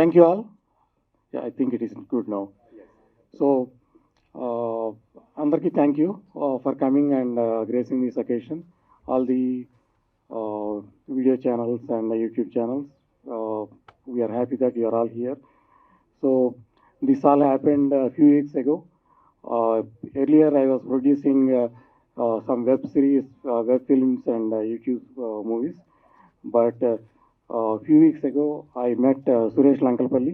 Thank you all. Yeah, I think it is good now. So, అందరికీ thank you for coming and gracing this occasion. All the video channels and YouTube channels. We are happy that you are all here. So, this all happened a few weeks ago. Earlier, I was producing some web series, web films, and YouTube movies. But a few weeks ago, I met Suresh Lankalpalli,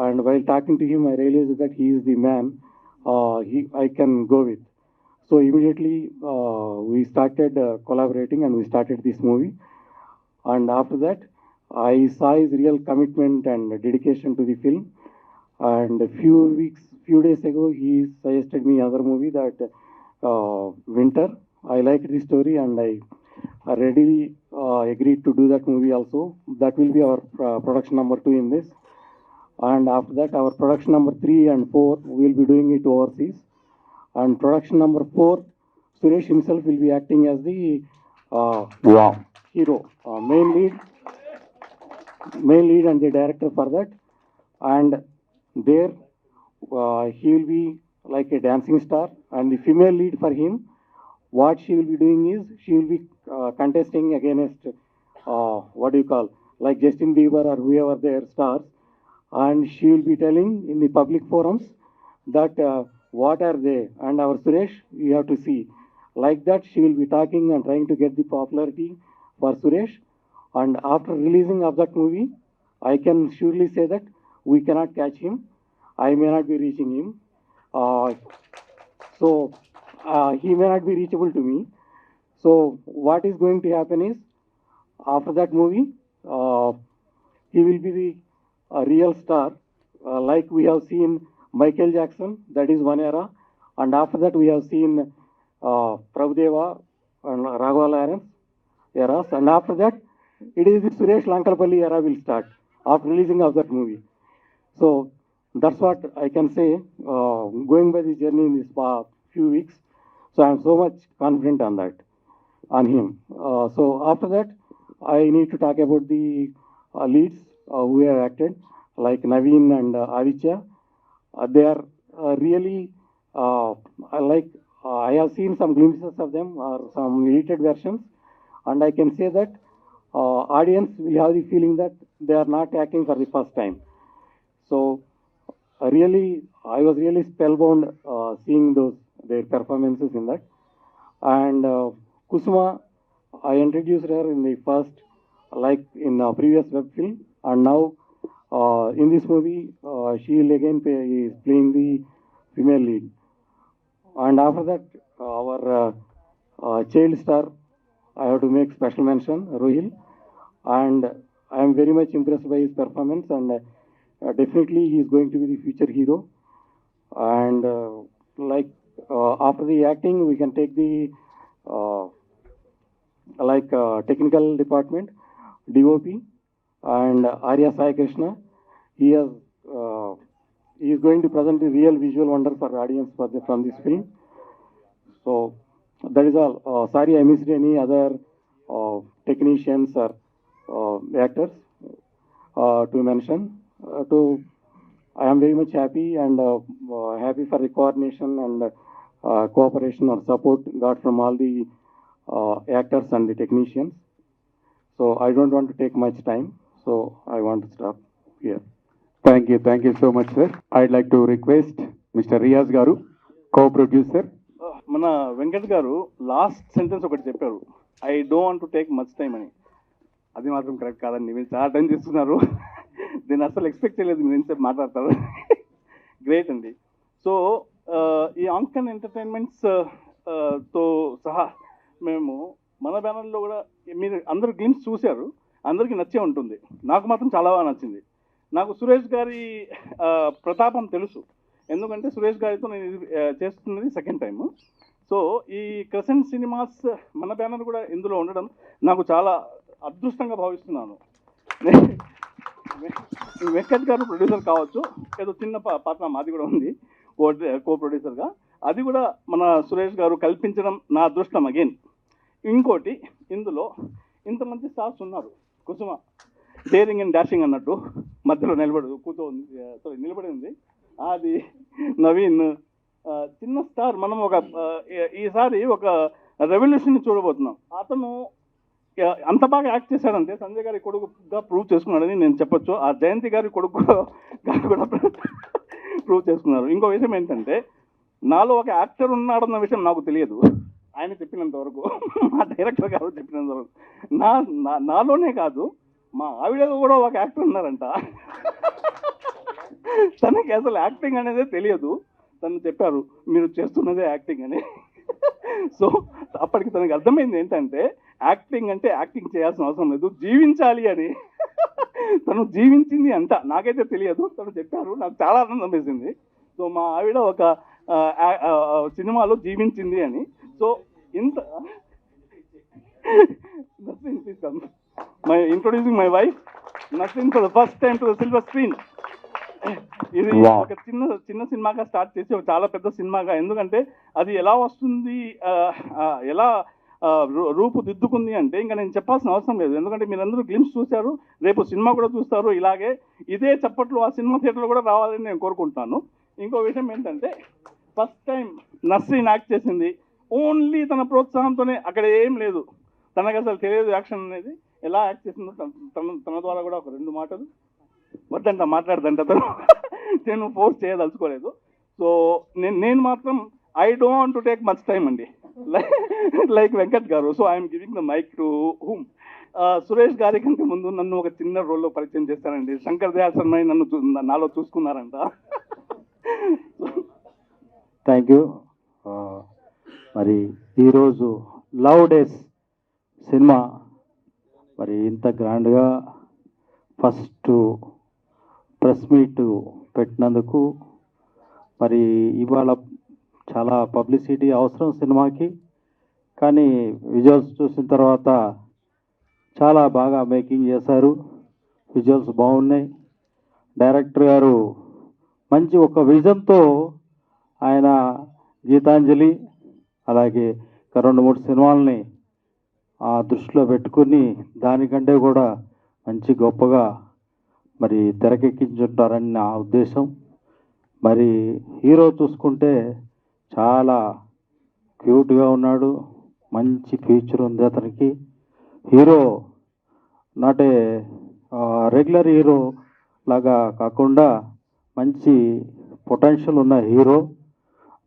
and while talking to him, I realized that he is the man I can go with. So immediately we started collaborating, and we started this movie. And after that, I saw his real commitment and dedication to the film. And a few days ago, he suggested me another movie, that Winter. I liked the story, and I readily agreed to do that movie also. That will be our production number 2 in this. And after that, our production number 3 and 4, we will be doing it overseas. And production number 4, Suresh himself will be acting as the hero, main lead and the director for that. And there, he will be like a dancing star. And the female lead for him, what she will be doing is, she will be contesting against, like Justin Bieber or whoever their stars. And she will be telling in the public forums that what are they, and our Suresh, you have to see. Like that, she will be talking and trying to get the popularity for Suresh. And after releasing of that movie, I can surely say that we cannot catch him. I may not be reaching him. So he may not be reachable to me. So what is going to happen is, after that movie, he will be a real star, like we have seen Michael Jackson. That is one era. And after that, we have seen Prabhudeva and Raghuva Lawrence eras. And after that, it is the Suresh Lankalpalli era will start after releasing of that movie. So that's what I can say, going by the journey in this few weeks. So I am so much confident on that, on him. So after that, I need to talk about the leads who have acted, like Naveen and Aditya. They are really, I have seen some glimpses of them, or some edited versions, and I can say that audience will have the feeling that they are not acting for the first time. So really, I was really spellbound seeing their performances in that. And Kusuma, I introduced her in the first, like in a previous web film, and now in this movie, she will again is playing the female lead. And after that, our child star, I have to make special mention, Rohil. And I am very much impressed by his performance, and definitely he is going to be the future hero. And after the acting, we can take the technical department, DOP, and Arya Sai Krishna. He is going to present the real visual wonder for audience from this film. So that is all. Sorry, I missed any other technicians or actors to mention. I am very much happy, and happy for the coordination and cooperation or support got from all the actors and the technicians. So I don't want to take much time, so I want to stop here. Thank you so much, sir. I'd like to request Mr. Riyaz Garu, co-producer. మన వెంకట్ గారు last sentence ఒకటి చెప్పారు, I don't want to take much time అని. అది మాత్రం correct కాదండి, మీరు చాలా టైం చేస్తున్నారు. దీన్ని అసలు ఎక్స్పెక్ట్ చేయలేదు మీరు ఎంతసేపు మాట్లాడతారు. గ్రేట్ అండి. సో ఈ ఆంకన్ ఎంటర్టైన్మెంట్స్ తో సహా మేము మన బ్యానర్లో కూడా, మీరు అందరు గ్లిమ్స్ చూశారు, అందరికీ నచ్చే ఉంటుంది. నాకు మాత్రం చాలా బాగా నచ్చింది. నాకు సురేష్ గారి ప్రతాపం తెలుసు, ఎందుకంటే సురేష్ గారితో నేను చేస్తున్నది సెకండ్ టైము. సో ఈ క్రెసెంట్ సినిమాస్ మన బ్యానర్ కూడా ఇందులో ఉండడం నాకు చాలా అదృష్టంగా భావిస్తున్నాను. వెంకట్ గారు ప్రొడ్యూసర్ కావచ్చు, ఏదో చిన్న పాత్ర మాది కూడా ఉంది కో ప్రొడ్యూసర్గా, అది కూడా మన సురేష్ గారు కల్పించడం నా అదృష్టం అగైన్. ఇంకోటి, ఇందులో ఇంతమంది స్టార్స్ ఉన్నారు, కుసుమ డేరింగ్ అండ్ డాషింగ్ అన్నట్టు. మధ్యలో నిలబడి ఉంది అది నవీన్. చిన్న స్టార్. మనం ఈసారి ఒక రెవల్యూషన్ చూడబోతున్నాం. అతను అంత బాగా యాక్ట్ చేశాడంటే సంజయ్ గారి కొడుకుగా ప్రూవ్ చేసుకున్నాడని నేను చెప్పొచ్చు. ఆ జయంతి గారి కొడుకు గారు కూడా ప్రూవ్ చేసుకున్నారు. ఇంకో విషయం ఏంటంటే, నాలో ఒక యాక్టర్ ఉన్నాడన్న విషయం నాకు తెలియదు. ఆయన చెప్పినంత వరకు, మా డైరెక్టర్ గారు చెప్పినంత వరకు. నాలోనే కాదు, మా ఆవిడలో కూడా ఒక యాక్టర్ ఉన్నారంట. తనకి అసలు యాక్టింగ్ అనేది తెలియదు. తను చెప్పారు మీరు చేస్తున్నదే యాక్టింగ్ అని. సో అప్పటికి తనకి అర్థమైంది ఏంటంటే, యాక్టింగ్ అంటే యాక్టింగ్ చేయాల్సిన అవసరం లేదు, జీవించాలి అని. తను జీవించింది అంట. నాకైతే తెలియదు, తను చెప్పారు. నాకు చాలా ఆనందం వేసింది. సో మా ఆవిడ ఒక సినిమాలో జీవించింది అని. సో ఇంత introducing my wife Nasreen for the first time to the silver screen. ఇది ఒక చిన్న సినిమాగా స్టార్ట్ చేసి ఒక చాలా పెద్ద సినిమాగా, ఎందుకంటే అది ఎలా వస్తుంది, ఎలా రూపుదిద్దుకుంది అంటే ఇంకా నేను చెప్పాల్సిన అవసరం లేదు. ఎందుకంటే మీరందరూ గ్లిమ్స్ చూశారు, రేపు సినిమా కూడా చూస్తారు. ఇలాగే ఇదే చప్పట్లు ఆ సినిమా థియేటర్లో కూడా రావాలని నేను కోరుకుంటున్నాను. ఇంకో విషయం ఏంటంటే, ఫస్ట్ టైం నస్రీన్ యాక్ట్ చేసింది ఓన్లీ తన ప్రోత్సాహంతోనే. అక్కడ ఏం లేదు, తనకు అసలు తెలియదు యాక్షన్ అనేది ఎలా యాక్ట్ చేసిందో. తన ద్వారా కూడా ఒక 2 మాటలు వద్దంట మాట్లాడదంట తను. నేను ఫోర్స్ చేయదలుచుకోలేదు. సో నేను మాత్రం I don't want to take much time అండి, like Venkat garu. So I'm giving the mike to whom. Suresh గారి కంటే ముందు నన్ను ఒక చిన్న రోల్లో పరిచయం చేస్తానండి. శంకర్ దయాళ్ శర్మ నాలో చూసుకున్నారంట. Thank you. మరి ఈరోజు లవ్ డేస్ సినిమా మరి ఇంత గ్రాండ్గా ఫస్ట్ ప్రెస్ మీట్ పెట్టినందుకు మరి ఇవాళ చాలా పబ్లిసిటీ అవసరం సినిమాకి. కానీ విజువల్స్ చూసిన తర్వాత చాలా బాగా మేకింగ్ చేశారు, విజువల్స్ బాగున్నాయి. డైరెక్టర్ గారు మంచి ఒక విజన్తో ఆయన గీతాంజలి అలాగే 2-3 సినిమాలని దృష్టిలో పెట్టుకుని దానికంటే కూడా మంచి గొప్పగా మరి తెరకెక్కించుంటారని నా ఉద్దేశం. మరి హీరో చూసుకుంటే చాలా క్యూట్గా ఉన్నాడు, మంచి ఫ్యూచర్ ఉంది అతనికి. Hero not a regular hero లాగా కాకుండా మంచి పొటెన్షియల్ ఉన్న హీరో.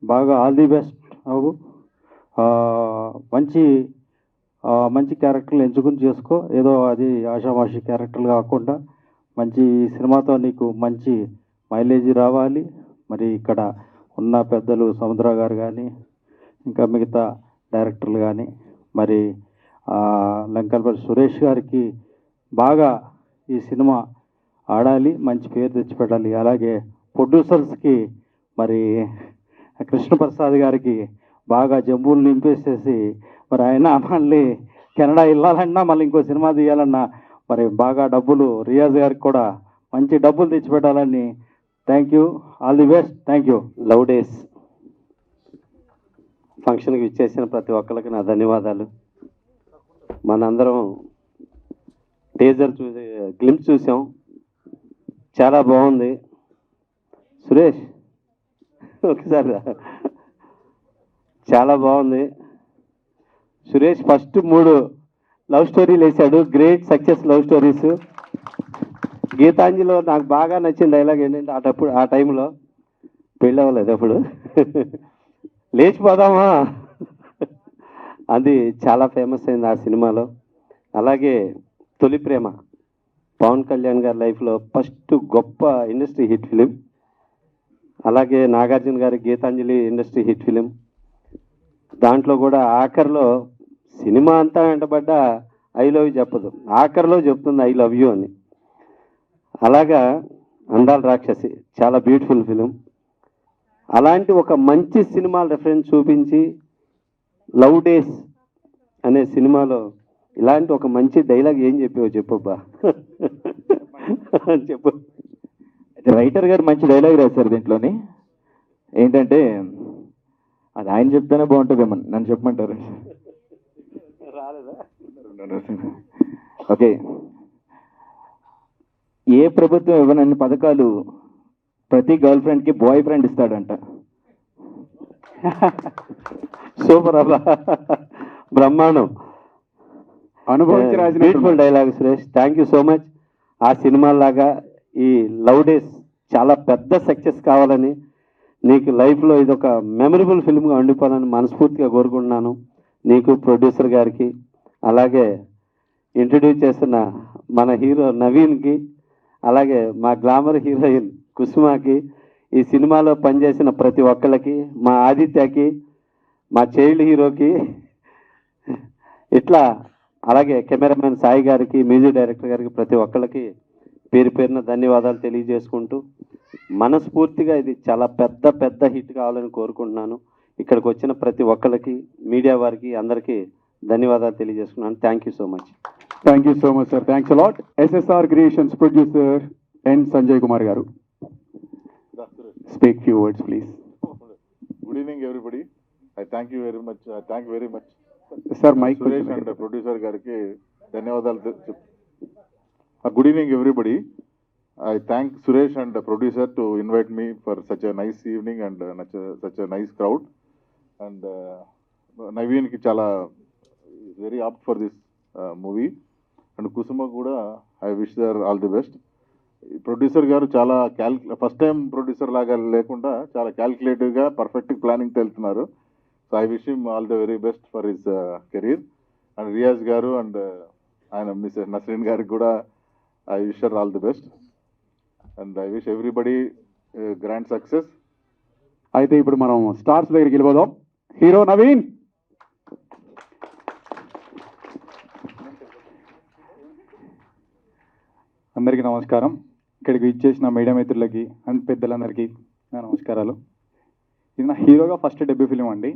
బాగా ఆల్ ది బెస్ట్ అవు. మంచి క్యారెక్టర్లు ఎంచుకుని చేసుకో. ఏదో అది ఆషామాషి క్యారెక్టర్లు కాకుండా మంచి సినిమాతో నీకు మంచి మైలేజీ రావాలి. మరి ఇక్కడ ఉన్న పెద్దలు సముద్ర గారు కానీ ఇంకా మిగతా డైరెక్టర్లు కానీ మరి లంకల్పల్లి సురేష్ గారికి బాగా ఈ సినిమా ఆడాలి, మంచి పేరు తెచ్చిపెట్టాలి. అలాగే ప్రొడ్యూసర్స్కి మరి కృష్ణప్రసాద్ గారికి బాగా జంబులు నింపేసేసి మరి ఆయన మళ్ళీ కెనడా వెళ్ళాలన్నా మళ్ళీ ఇంకో సినిమా తీయాలన్నా మరి బాగా డబ్బులు రియాజ్ గారికి కూడా మంచి డబ్బులు తెచ్చిపెట్టాలని. Thank you, all the best. Thank you. Love days ఫంక్షన్కి ఇచ్చేసిన ప్రతి ఒక్కరికి నా ధన్యవాదాలు. మనందరం గ్లింప్స్ చూసాం, చాలా బాగుంది. సురేష్ ఒకసారి చాలా బాగుంది. సురేష్ ఫస్ట్ 3 లవ్ స్టోరీలు వేశాడు, గ్రేట్ సక్సెస్ లవ్ స్టోరీస్. గీతాంజలిలో నాకు బాగా నచ్చిన డైలాగ్ ఏంటంటే, ఆ టైంలో పెళ్ళి అవ్వలేదు అప్పుడు, లేచిపోదామా, అది చాలా ఫేమస్ అయింది ఆ సినిమాలో. అలాగే తొలి ప్రేమ పవన్ కళ్యాణ్ గారి లైఫ్లో ఫస్ట్ గొప్ప ఇండస్ట్రీ హిట్ ఫిలిం. అలాగే నాగార్జున గారి గీతాంజలి ఇండస్ట్రీ హిట్ ఫిలిం. దాంట్లో కూడా ఆఖరిలో సినిమా అంతా వెంటబడ్డ ఐ లవ్ యూ చెప్పదు, ఆఖరిలో చెప్తుంది ఐ లవ్ యూ అని. అలాగా అందాల రాక్షసి చాలా బ్యూటిఫుల్ ఫిలిం. అలాంటి ఒక మంచి సినిమా రెఫరెన్స్ చూపించి లవ్ డేస్ అనే సినిమాలో ఇలాంటి ఒక మంచి డైలాగ్ ఏం చెప్పావు చెప్పబ్బా. చెప్పు. రైటర్ గారు మంచి డైలాగ్ రాశారు దీంట్లోని. ఏంటంటే అది ఆయన చెప్తేనే బాగుంటుందేమో, నన్ను చెప్పమంటారు. రాలేదా? ఓకే. ఏ ప్రభుత్వం ఇవ్వనన్ని పథకాలు ప్రతి గర్ల్ ఫ్రెండ్కి బాయ్ ఫ్రెండ్ ఇస్తాడంట. సూపర్ అబ్బా, బ్రహ్మాండం, అనుభవించి రాసిన beautiful dialogue Suresh. Thank you so much. ఆ సినిమాలాగా ఈ లవ్ డేస్ చాలా పెద్ద సక్సెస్ కావాలని, నీకు లైఫ్లో ఇది ఒక మెమరబుల్ ఫిల్మ్గా ఉండిపోవాలని మనస్ఫూర్తిగా కోరుకుంటున్నాను. నీకు, ప్రొడ్యూసర్ గారికి, అలాగే ఇంట్రడ్యూస్ చేస్తున్న మన హీరో నవీన్కి, అలాగే మా గ్లామర్ హీరోయిన్ కుసుమాకి, ఈ సినిమాలో పనిచేసిన ప్రతి ఒక్కళ్ళకి, మా ఆదిత్యకి, మా చైల్డ్ హీరోకి, ఇట్లా అలాగే కెమెరామెన్ సాయి గారికి, మ్యూజిక్ డైరెక్టర్ గారికి, ప్రతి ఒక్కళ్ళకి పేరు పేరున ధన్యవాదాలు తెలియజేసుకుంటూ, మనస్ఫూర్తిగా ఇది చాలా పెద్ద పెద్ద హిట్ కావాలని కోరుకుంటున్నాను. ఇక్కడికి వచ్చిన ప్రతి ఒక్కళ్ళకి, మీడియా వారికి, అందరికీ ధన్యవాదాలు తెలియజేసుకున్నాను. Thank you so much. Thank you so much sir. Thanks a lot. SSR creations producer N Sanjay Kumar garu, speak few words please. Good evening, everybody. I thank you very much. Sir mike Suresh and producer గారికి ధన్యవాదాలు. Good evening everybody. I thank Suresh and the producer to invite me for such a nice evening and such a nice crowd. And Naveen ki chala very apt for this movie. And Kusuma kuda I wish her all the best. Producer గారు చాలా first time producer లాగా లేకుండా చాలా క్యాల్కులేటివ్గా perfect ప్లానింగ్తో వెళ్తున్నారు. So I wish him all the very best for his career. And Riyaz గారు and ఆయన mister Nasreen గారికి కూడా I wish her all the best. And I wish everybody grand success. అయితే ఇప్పుడు మనం స్టార్స్ దగ్గరికి వెళ్ళిపోదాం. హీరో నవీన్. అందరికీ నమస్కారం. ఇక్కడికి ఇచ్చేసిన మీడియా మిత్రులకి అండ్ పెద్దలందరికీ నా నమస్కారాలు. ఇది నా హీరోగా ఫస్ట్ డెబ్యూ ఫిలిం అండి.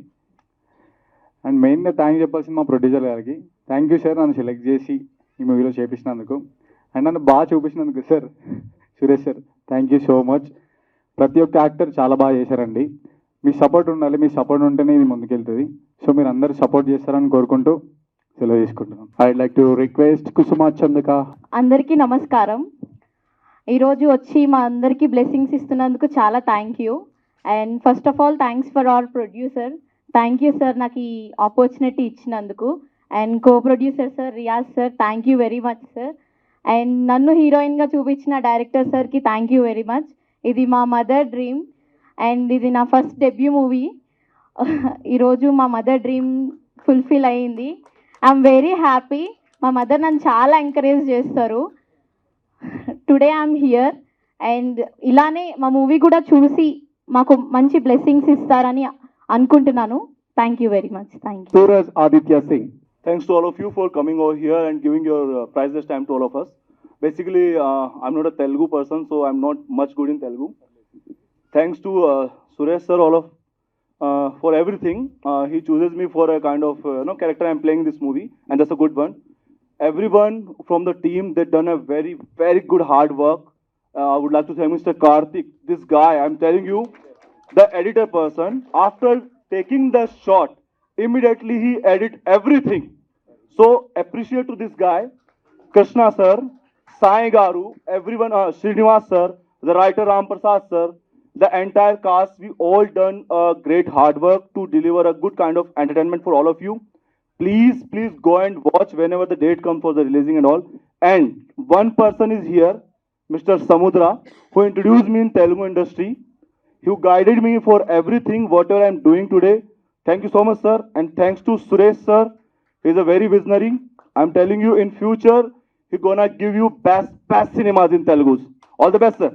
అండ్ మెయిన్గా థ్యాంక్ చెప్పాల్సింది మా ప్రొడ్యూసర్ గారికి. థ్యాంక్ యూ సార్, నన్ను సెలెక్ట్ చేసి ఈ మూవీలో చేపించినందుకు అండ్ నన్ను బాగా చూపించినందుకు sir. Suresh sir, thank you so much. ప్రతి ఒక్క యాక్టర్ చాలా బాగా చేశారండి. మీ సపోర్ట్ ఉండాలి, మీ సపోర్ట్ ఉంటేనే ఇది ముందుకెళ్తుంది. సో మీరు అందరూ సపోర్ట్ చేస్తారని కోరుకుంటూ సెలవు తీసుకుంటున్నాను. I'd like to request Kusuma Chandrika. అందరికీ నమస్కారం. ఈరోజు వచ్చి మా అందరికీ బ్లెస్సింగ్స్ ఇస్తున్నందుకు చాలా thank you. And first of all thanks for hour producer. Thank you sir నాకు ఈ ఆపర్చునిటీ ఇచ్చినందుకు. And co producer sir Riyaz sir, thank you very much sir. And నన్ను హీరోయిన్గా చూపించిన డైరెక్టర్ సార్కి థ్యాంక్ యూ వెరీ మచ్. ఇది మా మదర్ డ్రీమ్ అండ్ ఇది నా ఫస్ట్ డెబ్యూ మూవీ. ఈరోజు మా మదర్ డ్రీమ్ ఫుల్ఫిల్ అయ్యింది. I'm very happy. మా మదర్ నన్ను చాలా ఎంకరేజ్ చేస్తారు. టుడే ఐఎమ్ హియర్ అండ్ ఇలానే మా మూవీ కూడా చూసి మాకు మంచి బ్లెస్సింగ్స్ ఇస్తారని అనుకుంటున్నాను. Thank you very much. Thank you. Suraj Aditya Singh. Thanks to all of you for coming over here and giving your priceless time to all of us. Basically, I'm not a Telugu person, so I'm not much good in Telugu. Thanks to Suresh sir, for everything. He chooses me for a kind of character I'm playing in this movie, and that's a good one. Everyone from the team, they've done a very, very good hard work. I would like to thank Mr. Karthik. This guy, I'm telling you, the editor person, after taking the shot, immediately he edit everything. So appreciate to this guy, Krishna sir, Sai Garu, everyone, Srinivas sir, the writer Ram Prasad sir, the entire cast. We all done a great hard work to deliver a good kind of entertainment for all of you. Please go and watch whenever the date comes for the releasing and all. And one person is here, Mr. Samudra, who introduced me in Telugu industry. Who guided me for everything, whatever I'm doing today. Thank you so much, sir. And thanks to Suresh, sir. He's a very visionary. I'm telling you, in future, he's gonna give you best cinemas in Telugu. All the best, sir.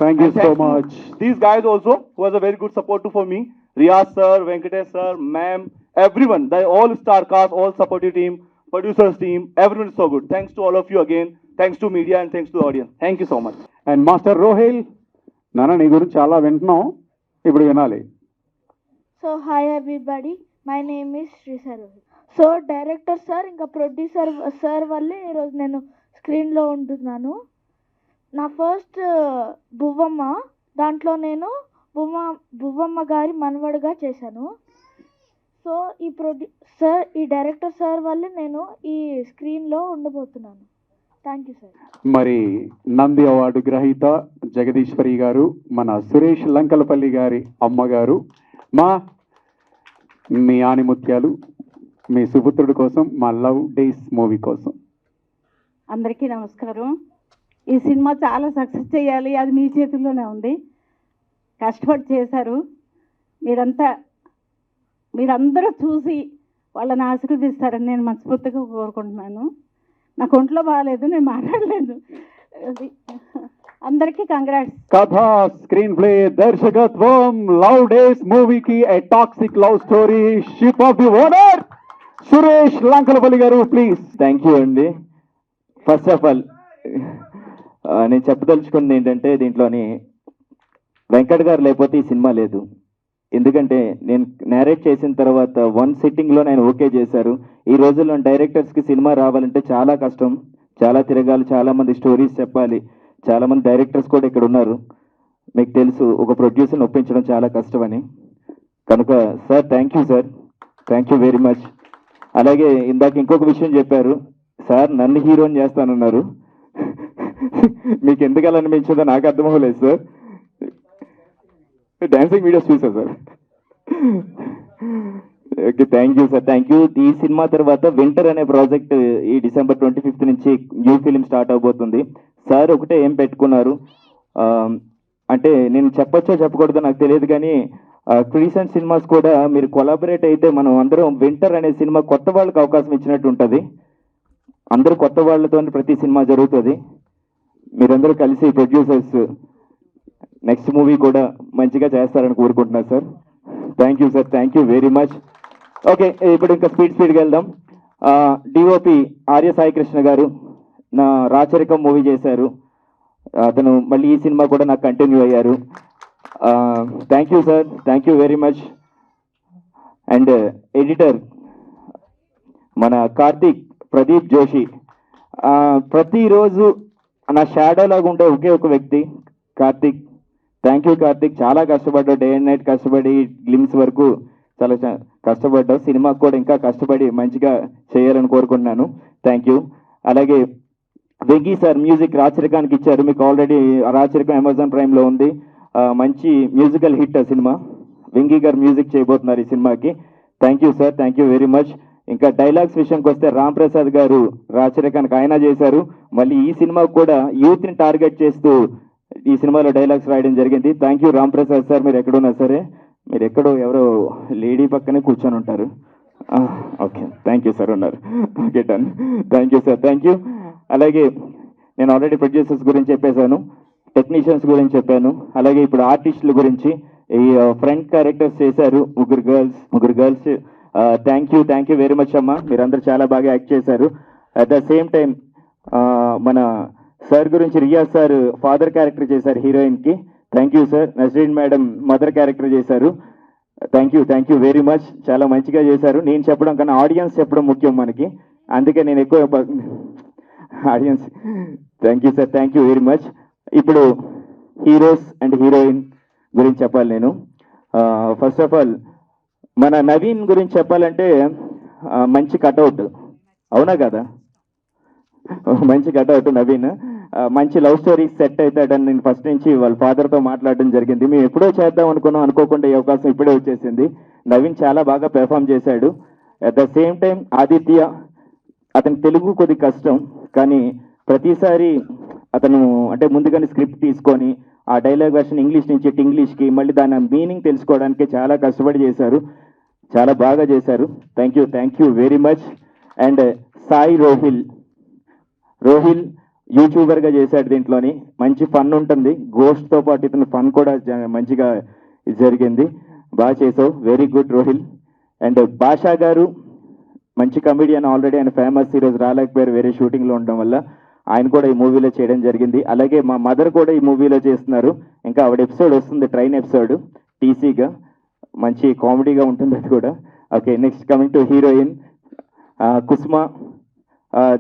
Thank you so much. These guys also, who was a very good support for me. Riyaz sir, Venkatesh sir, ma'am, everyone. The all star cast, all supportive team, producers team, everyone is so good. Thanks to all of you again. Thanks to media and thanks to the audience. Thank you so much. And master Rohil. నాన్న నీ గురించి చాలా వింటున్నాం, ఇప్పుడు వినాలి. So hi everybody, my name is Sri sir. So director sir ఇంకా producer sir వల్లే ఈరోజు నేను స్క్రీన్లో ఉంటున్నాను. నా ఫస్ట్ బువ్వమ్మ, దాంట్లో నేను బువ్వమ్మ గారి మనవడిగా చేశాను. సో ఈ డైరెక్టర్ సార్ వల్లే నేను ఈ స్క్రీన్లో ఉండబోతున్నాను. Thank you sir. మరి నంది అవార్డు గ్రహీత జగదీశ్వరి గారు, మన సురేష్ లంకలపల్లి గారి అమ్మగారు, మీ ఆనిముత్యాలు, మీ సుపుత్రుడి కోసం, మా లవ్ డేస్ మూవీ కోసం. అందరికీ నమస్కారం. ఈ సినిమా చాలా సక్సెస్ చేయాలి, అది మీ చేతుల్లోనే ఉంది. కష్టపడి చేశారు. మీరందరూ చూసి వాళ్ళని ఆశీర్వదిస్తారని నేను మనస్ఫూర్తిగా కోరుకుంటున్నాను. నాకు ఒంట్లో బాగాలేదు, నేను మాట్లాడలేదు. అందరికీ కంగ్రాట్స్. కథ, స్క్రీన్ ప్లే, దర్శకత్వం లవ్ డేస్ మూవీకి a toxic love story, ship of the owner Suresh Lankalapalli garu, please. Thank you అండి. ఫస్ట్ ఆఫ్ ఆల్ నేను చెప్పదలుచుకున్నది ఏంటంటే, దీంట్లోని వెంకట్ గారు లేకపోతే ఈ సినిమా లేదు. ఎందుకంటే నేను నేరేట్ చేసిన తర్వాత 1 సిట్టింగ్లో నేను ఓకే చేశారు. ఈ రోజుల్లో డైరెక్టర్స్కి సినిమా రావాలంటే చాలా కష్టం, చాలా తిరగాలి, చాలామంది స్టోరీస్ చెప్పాలి. చాలామంది డైరెక్టర్స్ కూడా ఇక్కడ ఉన్నారు. మీకు తెలుసు, ఒక ప్రొడ్యూసర్ని ఒప్పించడం చాలా కష్టమని. కనుక sir thank you sir, thank you very much. అలాగే ఇందాక ఇంకొక విషయం చెప్పారు సార్, నన్ను హీరోని చేస్తానన్నారు. మీకు ఎందుకు అలా అనిపించిందో నాకు అర్థం అవ్వలేదు సార్. డాన్సింగ్ వీడియోస్ చూసా sir. Okay, thank you sir, thank you. ఈ సినిమా తర్వాత వింటర్ అనే ప్రాజెక్ట్ ఈ December 25th నుంచి న్యూ ఫిలిం స్టార్ట్ అవబోతుంది. సార్ ఒకటే ఏం పెట్టుకున్నారు అంటే, నేను చెప్పొచ్చో చెప్పకూడదో నాకు తెలియదు, కానీ రీసెంట్ సినిమాస్ కూడా మీరు కొలాబరేట్ అయితే మనం అందరం వింటర్ అనే సినిమా కొత్త వాళ్ళకి అవకాశం ఇచ్చినట్టు ఉంటుంది. అందరూ కొత్త వాళ్ళతో ప్రతి సినిమా జరుగుతుంది. మీరందరూ కలిసి ప్రొడ్యూసర్స్ నెక్స్ట్ మూవీ కూడా మంచిగా చేస్తారని కోరుకుంటున్నాను sir. Thank you sir, thank you very much. Okay, ఇప్పుడు ఇంకా స్పీడ్గా వెళ్దాం. డిఓపి ఆర్య సాయి కృష్ణ గారు నా రాచరికం మూవీ చేశారు. అతను మళ్ళీ ఈ సినిమా కూడా నాకు కంటిన్యూ అయ్యారు. Thank you sir, thank you very much. And editor మన కార్తీక్ ప్రదీప్ జోషి, ప్రతిరోజు నా షాడో లాగా ఉంటే ఒకే ఒక వ్యక్తి కార్తీక్. థ్యాంక్ యూ కార్తీక్, చాలా కష్టపడ్డావు, డే అండ్ నైట్ కష్టపడి గ్లిమ్స్ వరకు చాలా కష్టపడ్డావు. సినిమాకు కూడా ఇంకా కష్టపడి మంచిగా చేయాలని కోరుకుంటున్నాను. Thank you. అలాగే వెంకీ సార్ మ్యూజిక్ రాచరికానికి ఇచ్చారు. మీకు ఆల్రెడీ రాచరికం అమెజాన్ ప్రైమ్లో ఉంది. మంచి మ్యూజికల్ హిట్ ఆ సినిమా. వెంకీ గారు మ్యూజిక్ చేయబోతున్నారు ఈ సినిమాకి. Thank you sir, thank you very much. ఇంకా డైలాగ్స్ విషయంకి వస్తే రామ్ ప్రసాద్ గారు రాచరికానికి ఆయన చేశారు. మళ్ళీ ఈ సినిమాకు కూడా యూత్ని టార్గెట్ చేస్తూ ఈ సినిమాలో డైలాగ్స్ రాయడం జరిగింది. Thank you Ram Prasad sir, మీరు ఎక్కడున్నా సరే, మీరు ఎక్కడో ఎవరో లేడీ పక్కనే కూర్చొని ఉంటారు. ఓకే, థ్యాంక్ యూ సార్, ఉన్నారు. Okay, done. Thank you sir, thank you. అలాగే నేను ఆల్రెడీ ప్రొడ్యూసర్స్ గురించి చెప్పేశాను, టెక్నీషియన్స్ గురించి చెప్పాను. అలాగే ఇప్పుడు ఆర్టిస్టుల గురించి ఈ ఫ్రంట్ క్యారెక్టర్స్ చేశారు ముగ్గురు girls. Thank you very much అమ్మా, మీరందరూ చాలా బాగా యాక్ట్ చేశారు. అట్ ద సేమ్ టైం మన సార్ గురించి రియాజ్ సార్ ఫాదర్ క్యారెక్టర్ చేశారు హీరోయిన్కి. Thank you sir. Nasreen madam mother character చేశారు. థ్యాంక్ యూ వెరీ మచ్, చాలా మంచిగా చేశారు. నేను చెప్పడం కన్నా ఆడియన్స్ చెప్పడం ముఖ్యం మనకి, అందుకే నేను ఎక్కువ audience. Thank you sir, thank you very much. ఇప్పుడు హీరోస్ అండ్ హీరోయిన్ గురించి చెప్పాలి నేను. ఫస్ట్ ఆఫ్ ఆల్ మన నవీన్ గురించి చెప్పాలంటే మంచి కట్అవుట్, అవునా కదా? మంచి కట్అవుట్ నవీన్. మంచి లవ్ స్టోరీ సెట్ అవుతాడని నేను ఫస్ట్ నుంచి వాళ్ళ ఫాదర్తో మాట్లాడడం జరిగింది. మేము ఎప్పుడో చేద్దాం అనుకున్నాం, అనుకోకుండా ఈ అవకాశం ఇప్పుడే వచ్చేసింది. నవీన్ చాలా బాగా పెర్ఫామ్ చేశాడు. At the same time Aditya, అతని తెలుగు కొద్ది కష్టం, కానీ ప్రతిసారి అతను అంటే ముందుగానే స్క్రిప్ట్ తీసుకొని ఆ డైలాగ్ వెర్షన్ ఇంగ్లీష్ నుంచి ఇంగ్లీష్కి మళ్ళీ దాని మీనింగ్ తెలుసుకోవడానికి చాలా కష్టపడి చేశారు. చాలా బాగా చేశారు. Thank you very much. And Sai Rohil యూట్యూబర్గా చేశాడు. దీంట్లోని మంచి ఫన్ ఉంటుంది, గోస్ట్తో పాటు ఇతను ఫన్ కూడా మంచిగా జరిగింది. బాగా చేసావు, వెరీ గుడ్ రోహిల్. అండ్ భాషా గారు మంచి కమెడియన్, ఆల్రెడీ ఆయన ఫేమస్, ఈరోజు రాలేకపోయారు వేరే షూటింగ్లో ఉండడం వల్ల. ఆయన కూడా ఈ మూవీలో చేయడం జరిగింది. అలాగే మా మదర్ కూడా ఈ మూవీలో చేస్తున్నారు. ఇంకా ఆవిడ ఎపిసోడ్ వస్తుంది, ట్రైన్ ఎపిసోడ్, టీసీగా, మంచి కామెడీగా ఉంటుంది అది కూడా. Okay, next coming to heroine Kusuma.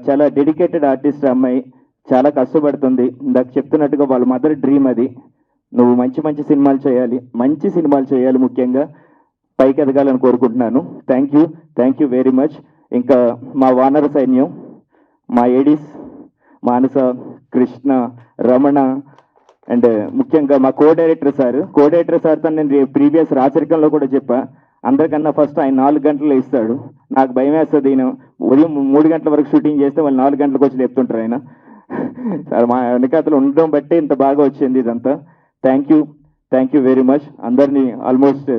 చాలా డెడికేటెడ్ ఆర్టిస్ట్ అమ్మాయి, చాలా కష్టపడుతుంది. ఇందాక చెప్తున్నట్టుగా వాళ్ళ మదర్ డ్రీమ్ అది. నువ్వు మంచి సినిమాలు చేయాలి, ముఖ్యంగా పైకి ఎదగాలని కోరుకుంటున్నాను. Thank you very much. ఇంకా మా వానర సైన్యం, మా Aedes, Manasa, Krishna, Ramana and ముఖ్యంగా మా కో డైరెక్టర్ సార్తో నేను ప్రీవియస్ రాచరికంలో కూడా చెప్పా, అందరికన్నా ఫస్ట్ ఆయన 4 గంటలు ఇస్తాడు. నాకు భయం వేస్తుంది, ఈయన ఉదయం 3 గంటల వరకు షూటింగ్ చేస్తే వాళ్ళు 4 గంటలకు వచ్చి లేపుతుంటారు ఆయన. సార్ మా వెనకాతలు ఉండడం బట్టి ఇంత బాగా వచ్చింది ఇదంతా. థ్యాంక్ యూ వెరీ మచ్ అందరినీ. ఆల్మోస్ట్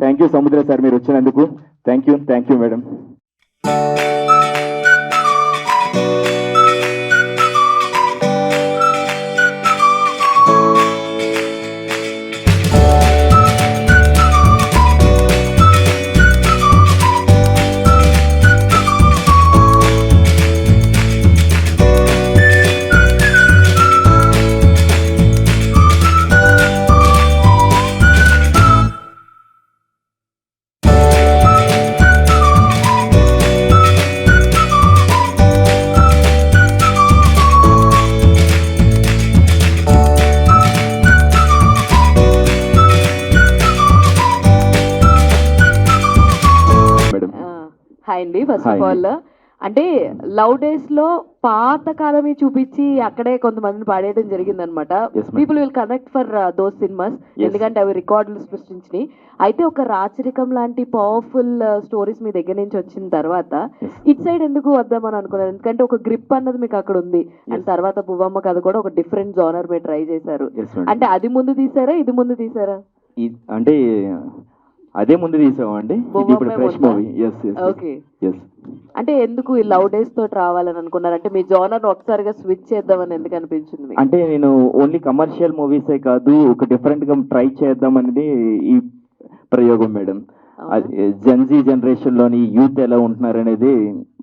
థ్యాంక్ యూ సముద్ర సార్ మీరు వచ్చినందుకు. Thank you madam. హాయ్ అండి. ఫస్ట్ ఆఫ్ ఆల్ అంటే లవ్ డేస్ లో పాత కాలమే చూపించి అక్కడే కొంతమందిని పాడేయడం జరిగింది అనమాట. People will connect for those cinemas, ఎందుకంటే అవి రికార్డులు సృష్టించినాయి. అయితే ఒక రాచరికం లాంటి పవర్ఫుల్ స్టోరీస్ మీ దగ్గర నుంచి వచ్చిన తర్వాత ఇట్ సైడ్ ఎందుకు వద్దామని అనుకున్నారు? ఎందుకంటే ఒక గ్రిప్ అన్నది మీకు అక్కడ ఉంది. అండ్ తర్వాత పువ్వమ్మ కథ కూడా ఒక డిఫరెంట్ జోనర్ మీరు ట్రై చేశారు. అంటే అది ముందు తీసారా, ఇది ముందు తీసారా? అంటే అదే ముందు తీసామండి, ఇప్పుడు ఫ్రెష్ మూవీ. ఓకే. అంటే ఎందుకు ఈ లవ్ డేస్ తోటి రావాలని అనుకున్నారు? అంటే మీ జోనర్ ఒకసారిగా స్విచ్ చేద్దామని ఎందుకు అనిపించింది? అంటే నేను ఓన్లీ కమర్షియల్ మూవీసే కాదు, ఒక డిఫరెంట్ గా ట్రై చేద్దాం అనేది ఈ ప్రయోగం మేడం. జెన్జీ జనరేషన్ లోని యూత్ ఎలా ఉంటున్నారు అనేది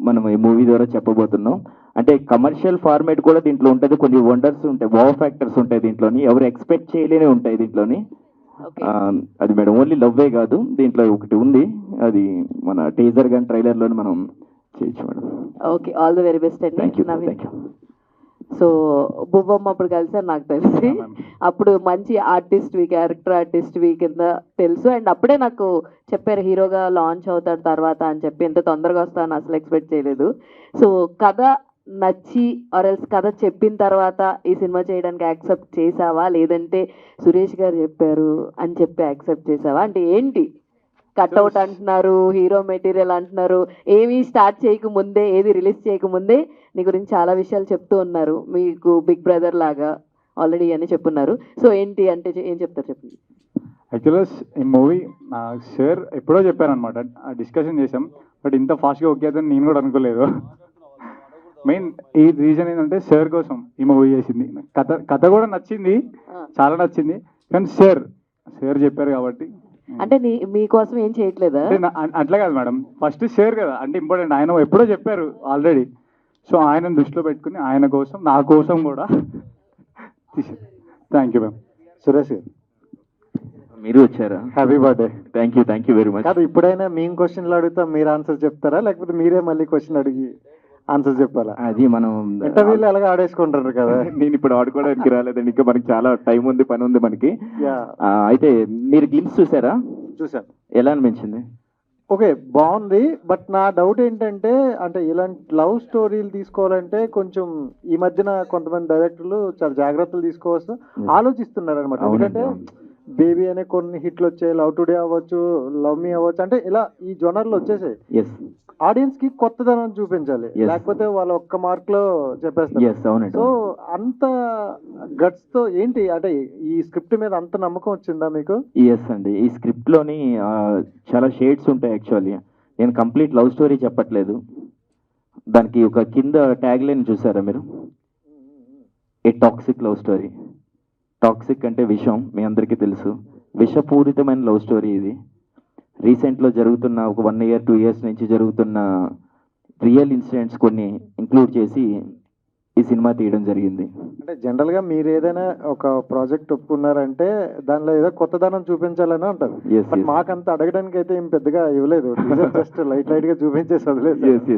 మనం ఈ మూవీ ద్వారా చెప్పబోతున్నాం. అంటే కమర్షియల్ ఫార్మేట్ కూడా దీంట్లో ఉంటుంది, కొన్ని వండర్స్ ఉంటాయి, వావ్ ఫ్యాక్టర్స్ ఉంటాయి దీంట్లోని, ఎవరు ఎక్స్పెక్ట్ చేయలేనే ఉంటాయి దీంట్లోని. అది మేడం ఓన్లీ లవ్వే కాదు, దీంట్లో ఒకటి ఉంది, అది మన టీజర్ గాని ట్రైలర్ లోని మనం చేయొచ్చు madam. Okay, all the very best అండి. సో బువ్వమ్మ అప్పుడు కలిసారు నాకు తెలిసి, అప్పుడు మంచి క్యారెక్టర్ ఆర్టిస్ట్ కింద తెలుసు. అండ్ అప్పుడే నాకు చెప్పారు హీరోగా లాంచ్ అవుతాడు తర్వాత అని చెప్పి. ఎంత తొందరగా వస్తాను అసలు ఎక్స్పెక్ట్ చేయలేదు. సో కథ నచ్చి ఆర్ఎల్స్ కథ చెప్పిన తర్వాత ఈ సినిమా చేయడానికి యాక్సెప్ట్ చేసావా, లేదంటే సురేష్ గారు చెప్పారు అని చెప్పి యాక్సెప్ట్ చేసావా? అంటే ఏంటి కట్అవుట్ అంటున్నారు, హీరో మెటీరియల్ అంటున్నారు, ఏవి స్టార్ట్ చేయకముందే, ఏది రిలీజ్ చేయకముందే నీ గురించి చాలా విషయాలు చెప్తూ ఉన్నారు. మీకు బిగ్ బ్రదర్ లాగా ఆల్రెడీ అని చెప్పున్నారు. సో ఏంటి అంటే ఏం చెప్తారు చెప్పండి. యాక్చువల్గా ఈ మూవీ సార్ ఎప్పుడో చెప్పారనమాట, డిస్కషన్ చేసాం. బట్ ఇంత ఫాస్ట్గా ఓకే అవుతుంది నేను కూడా అనుకోలేదు. మెయిన్ ఈ రీజన్ ఏంటంటే సార్ కోసం ఈ మూవీ చేసింది. కథ కూడా నచ్చింది, చాలా నచ్చింది. కానీ సార్ చెప్పారు కాబట్టి. అంటే మీకోసం ఏం చేయట్లేదా? అట్లా కాదు మేడం, ఫస్ట్ సార్ కదా అంటే ఇంపార్టెంట్. ఆయన ఎప్పుడో చెప్పారు ఆల్రెడీ. సో ఆయన దృష్టిలో పెట్టుకుని ఆయన కోసం, నా కోసం కూడా తీసారు. Thank you ma'am. సురేష్ గారు మీరు వచ్చారా? Happy birthday. Thank you very much. కాదు, ఇప్పుడైనా మేము క్వశ్చన్లు అడుగుతా మీరు ఆన్సర్ చెప్తారా, లేకపోతే మీరే మళ్ళీ క్వశ్చన్ అడిగి ఆన్సర్ చెప్పాలా? అది మనం ఇంటర్వ్యూలో ఎలాగ ఆడేసుకుంటారు కదా. నేను ఇప్పుడు ఆడుకోవడానికి రాలేదండి, ఇంకా మనకి చాలా టైం ఉంది, పని ఉంది మనకి. అయితే మీరు గ్లిమ్స్ చూసారా? చూసాను. ఎలా అనిపించింది? ఓకే, బాగుంది. బట్ నా డౌట్ ఏంటంటే, అంటే ఇలాంటి లవ్ స్టోరీలు తీసుకోవాలంటే కొంచెం ఈ మధ్యన కొంతమంది డైరెక్టర్లు చాలా జాగ్రత్తలు తీసుకోవచ్చు ఆలోచిస్తున్నారు అనమాట. ఎందుకంటే బేబీ అనే కొన్ని హిట్లు వచ్చాయి, లవ్ టుడే అవ్వచ్చు, లవ్ మీ అవ్వచ్చు, అంటే ఇలా ఈ జోనర్లు వచ్చేసాయి. ఆడియన్స్ కి కొత్తదనం చూపించాలి, లేకపోతే వాళ్ళ ఒక్క మార్క్ లో చెప్పేస్తారు. సో అంత గట్స్ తో ఏంటి అంటే ఈ స్క్రిప్ట్ మీద అంత నమ్మకం వచ్చిందా మీకు? ఎస్ అండి, ఈ స్క్రిప్ట్ లోని చాలా షేడ్స్ ఉంటాయి. యాక్చువల్లీ నేను కంప్లీట్ లవ్ స్టోరీ చెప్పట్లేదు. దానికి ఒక కింద ట్యాగ్ లైన్ చూసారా మీరు? ఏ టాక్సిక్ లవ్ స్టోరీ. టాక్సిక్ అంటే విషం, మీ అందరికీ తెలుసు. విషపూరితమైన లవ్ స్టోరీ ఇది. రీసెంట్లో జరుగుతున్న ఒక 1 year 2 years నుంచి జరుగుతున్న రియల్ ఇన్సిడెంట్స్ కొన్ని ఇంక్లూడ్ చేసి ఈ సినిమా తీయడం జరిగింది. అంటే జనరల్ గా మీరు ఏదైనా ఒక ప్రాజెక్ట్ ఒప్పుకున్నారంటే దానిలో ఏదో కొత్తదనం చూపించాలని అంటారు. బట్ మాకంత అడగడానికి అయితే ఏం పెద్దగా ఇవ్వలేదు, జస్ట్ లైట్ గా చూపించేసి వదిలేదు.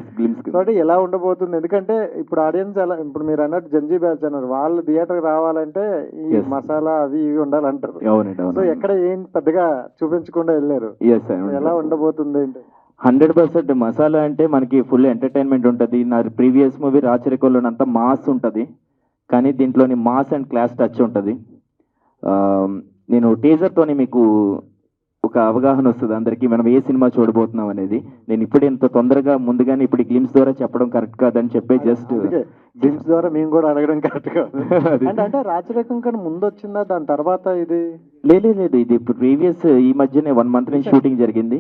కాబట్టి ఎలా ఉండబోతుంది, ఎందుకంటే ఇప్పుడు ఆడియన్స్ ఎలా, ఇప్పుడు మీరు అన్నట్టు జంజీ బ్యాచ్ అన్నారు, వాళ్ళు థియేటర్ రావాలంటే ఈ మసాలా అవి ఇవి ఉండాలంటారు. సో ఎక్కడ ఏం పెద్దగా చూపించకుండా వెళ్ళారు. ఎలా ఉండబోతుంది ఏంటి 100% మసాలా అంటే మనకి ఫుల్ ఎంటర్టైన్మెంట్ ఉంటుంది. నా ప్రీవియస్ మూవీ రాచరికంలోనంతా మాస్ ఉంటుంది, కానీ దీంట్లోని మాస్ అండ్ క్లాస్ టచ్ ఉంటుంది. నేను టీజర్తోని మీకు ఒక అవగాహన వస్తుంది అందరికీ మనం ఏ సినిమా చూడబోతున్నాం అనేది. నేను ఇప్పుడే ఇంత తొందరగా ముందుగానే ఇప్పుడు గ్లిమ్స్ ద్వారా చెప్పడం కరెక్ట్ కాదని చెప్పి జస్ట్ గ్లిమ్స్ ద్వారా మేము కూడా అడగడం కరెక్ట్ కాదు. అంటే రాచరికం కానీ ముందు వచ్చిందా దాని తర్వాత ఇది? లేదు, ఇది ప్రీవియస్ ఈ మధ్యనే 1 month నుంచి షూటింగ్ జరిగింది.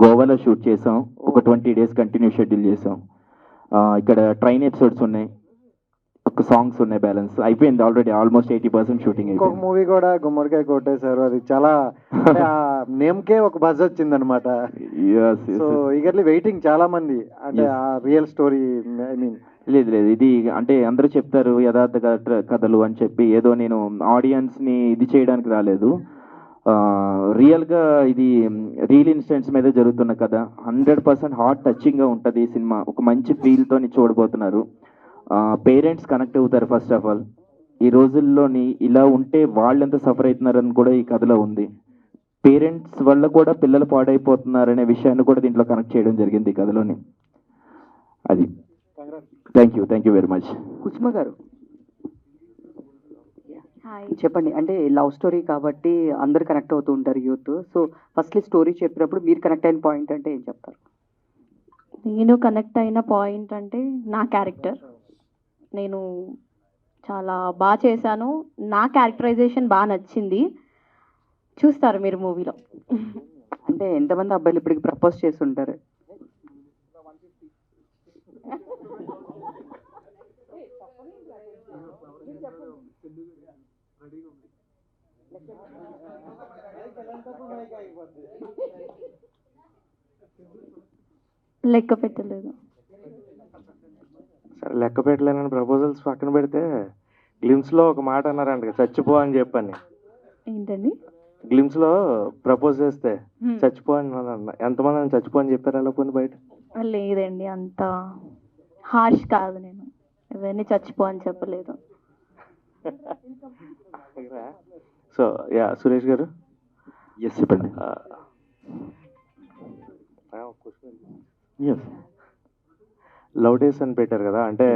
గోవాలో షూట్ చేసాం, ఒక 20 days కంటిన్యూ షెడ్యూల్ చేసాం. ఇక్కడ ట్రైన్ ఎపిసోడ్స్ ఉన్నాయి, ఒక సాంగ్స్ ఉన్నాయి, బ్యాలెన్స్ అయిపోయింది ఆల్రెడీ. ఆల్మోస్ట్ 80% షూటింగ్ ఇంకొక అయిపోయింది. మూవీ కూడా గుమ్మడికాయ కొట్టేశారు, అది చాలా నేమ్కే ఒక బజ్ వచ్చింది అనమాట. సో ఈగర్లీ వెయిటింగ్ చాలా మంది, అంటే ఆ రియల్ స్టోరీ. ఐ మీన్ లేదు, ఇది అంటే అందరూ చెప్తారు యథార్థ కథలు అని చెప్పి, ఏదో నేను ఆడియన్స్ని ఇది చేయడానికి రాలేదు. రియల్గా ఇది రియల్ ఇన్సిడెంట్స్ మీద జరుగుతున్న కథ. 100% హార్ట్ టచింగ్గా ఉంటుంది ఈ సినిమా. ఒక మంచి ఫీల్తో చూడబోతున్నారు. పేరెంట్స్ కనెక్ట్ అవుతారు. ఫస్ట్ ఆఫ్ ఆల్ ఈ రోజుల్లోని ఇలా ఉంటే వాళ్ళు ఎంత సఫర్ అవుతున్నారని కూడా ఈ కథలో ఉంది. పేరెంట్స్ వల్ల కూడా పిల్లలు పాడైపోతున్నారనే విషయాన్ని కూడా దీంట్లో కనెక్ట్ చేయడం జరిగింది ఈ కథలోని. అది థ్యాంక్ యూ వెరీ మచ్. కుసుమ గారు చెప్పండి. అంటే లవ్ స్టోరీ కాబట్టి అందరు కనెక్ట్ అవుతూ ఉంటారు యూత్. సో ఫస్ట్లీ స్టోరీ చెప్పినప్పుడు మీరు కనెక్ట్ అయిన పాయింట్ అంటే ఏం చెప్తారు? నేను కనెక్ట్ అయిన పాయింట్ అంటే నా క్యారెక్టర్. నేను చాలా బాగా చేశాను, నా క్యారెక్టరైజేషన్ బాగా నచ్చింది, చూస్తారు మీరు మూవీలో. అంటే ఎంతమంది అబ్బాయిలు ఇప్పటికి ప్రపోజ్ చేస్తుంటారు? లెక్క పెట్టలేదు. సరే లెక్క పెట్టలేనని ప్రపోజల్స్ పక్కన పెడితే, గ్లిమ్స్లో ఒక మాట అన్నారంట, చచ్చిపో అని చెప్పని. ఏంటండి? గ్లిమ్స్లో ప్రపోజ్ చేస్తే చచ్చిపో అని అన్న. ఎంతమంది అని చచ్చిపో అని చెప్పారు అలా కొన్ని బయట? లేదండి, అంత హార్ష్ కాదు. నేను ఇవన్నీ చచ్చిపో అని చెప్పలేదు. సో సురేష్ గారు చెప్పండి. లవ్ డేస్ అని పెట్టారు కదా, అంటే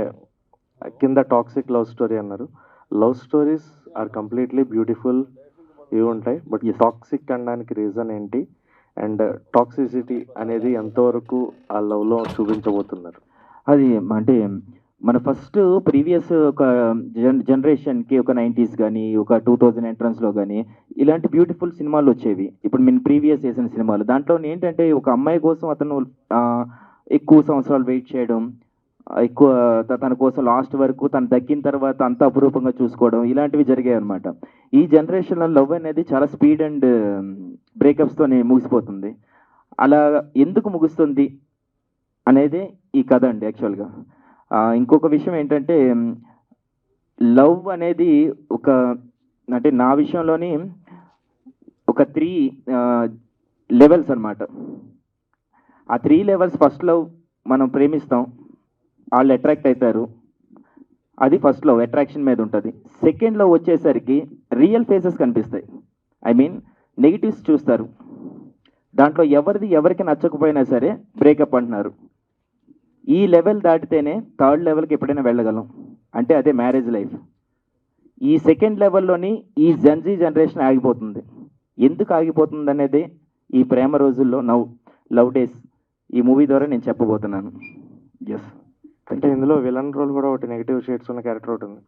కింద టాక్సిక్ లవ్ స్టోరీ అన్నారు. Love stories are completely beautiful, ఇవి ఉంటాయి. బట్ టాక్సిక్ అనడానికి రీజన్ ఏంటి, అండ్ టాక్సిసిటీ అనేది ఎంతవరకు ఆ లవ్లో చూపించబోతున్నారు? అది అంటే మన ఫస్ట్ ప్రీవియస్ ఒక జనరేషన్కి ఒక 90s కానీ ఒక 2000 ఎంట్రన్స్లో కానీ ఇలాంటి బ్యూటిఫుల్ సినిమాలు వచ్చేవి. ఇప్పుడు నేను ప్రీవియస్ చేసిన సినిమాలు దాంట్లో ఏంటంటే ఒక అమ్మాయి కోసం అతను ఎక్కువ సంవత్సరాలు వెయిట్ చేయడం, ఎక్కువ తన కోసం లాస్ట్ వరకు తను దక్కిన తర్వాత అంత అపురూపంగా చూసుకోవడం, ఇలాంటివి జరిగాయి అనమాట. ఈ జనరేషన్లో లవ్ అనేది చాలా స్పీడ్ అండ్ బ్రేకప్స్తోనే ముగిసిపోతుంది. అలా ఎందుకు ముగుస్తుంది అనేది ఈ కథ అండి యాక్చువల్గా. ఇంకొక విషయం ఏంటంటే, లవ్ అనేది ఒక అంటే నా విషయంలోని ఒక 3 లెవెల్స్ అనమాట. ఆ 3 levels, ఫస్ట్ లవ్ మనం ప్రేమిస్తాం, వాళ్ళు అట్రాక్ట్ అవుతారు, అది ఫస్ట్ లవ్, అట్రాక్షన్ మీద ఉంటుంది. సెకండ్ లవ్ వచ్చేసరికి రియల్ ఫేసెస్ కనిపిస్తాయి, ఐ మీన్ నెగిటివ్స్ చూస్తారు. దాంట్లో ఎవరికి నచ్చకపోయినా సరే బ్రేకప్ అంటున్నారు. ఈ లెవెల్ దాటితేనే థర్డ్ లెవెల్కి ఎప్పుడైనా వెళ్ళగలం, అంటే అదే మ్యారేజ్ లైఫ్. ఈ సెకండ్ లెవెల్లోని ఈ జెన్జీ జనరేషన్ ఆగిపోతుంది. ఎందుకు ఆగిపోతుంది అనేది ఈ ప్రేమ రోజుల్లో లవ్ డేస్ ఈ మూవీ ద్వారా నేను చెప్పబోతున్నాను. ఎస్, అంటే ఇందులో విలన్ రోల్ కూడా ఒకటి నెగిటివ్ షేడ్స్ ఉన్న క్యారెక్టర్ ఒకటి ఉంది.